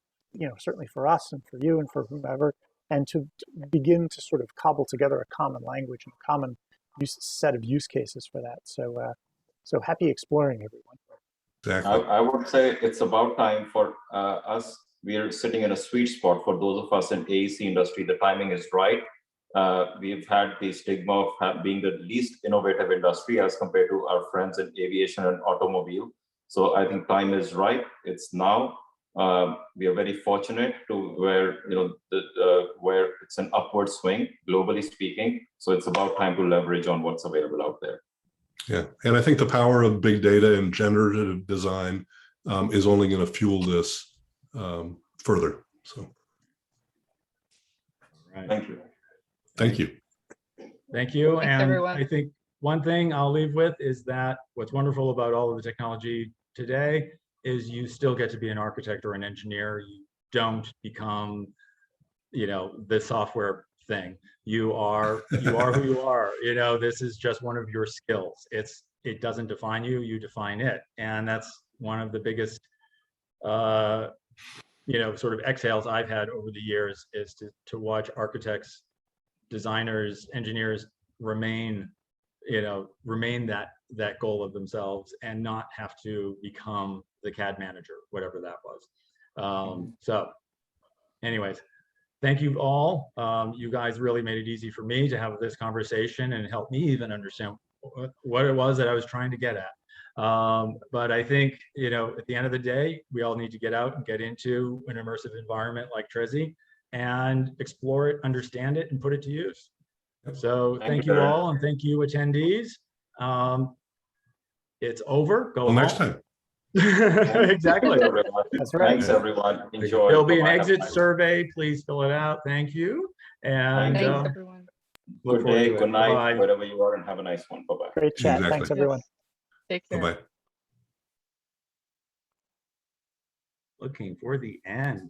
certainly for us and for you and for whomever, and to begin to sort of cobble together a common language and a common set of use cases for that. So happy exploring, everyone. Exactly. I would say it's about time for us. We are sitting in a sweet spot for those of us in AEC industry. The timing is right. We've had the stigma of being the least innovative industry as compared to our friends in aviation and automobile. So I think time is right. It's now. We are very fortunate to where where it's an upward swing, globally speaking. So it's about time to leverage on what's available out there. Yeah, and I think the power of big data and generative design is only going to fuel this further. So, Right. Thank you. Thank you. Thank you. Thanks, And everyone. I think one thing I'll leave with is that what's wonderful about all of the technology today is you still get to be an architect or an engineer. You don't become, the software thing. You are who you are. This is just one of your skills. It doesn't define you, you define it. And that's one of the biggest sort of exhales I've had over the years, is to watch architects, designers, engineers remain that goal of themselves and not have to become the CAD manager, whatever that was. So anyways, thank you all. You guys really made it easy for me to have this conversation and help me even understand what it was that I was trying to get at. But I think, at the end of the day, we all need to get out and get into an immersive environment like Trezi and explore it, understand it, and put it to use. So thank you all, and thank you, attendees. It's over. Go home. Next time. Exactly. That's right. Thanks, everyone. Enjoy. There'll be an Bye-bye. exit survey. Please fill it out. Thank you. And Thanks, everyone. look Good forward day, to it. good night, Bye-bye. wherever you are, and have a nice one. Bye-bye. Great chat. Exactly. Thanks, everyone. Yes. Take care. Bye-bye. Looking for the end.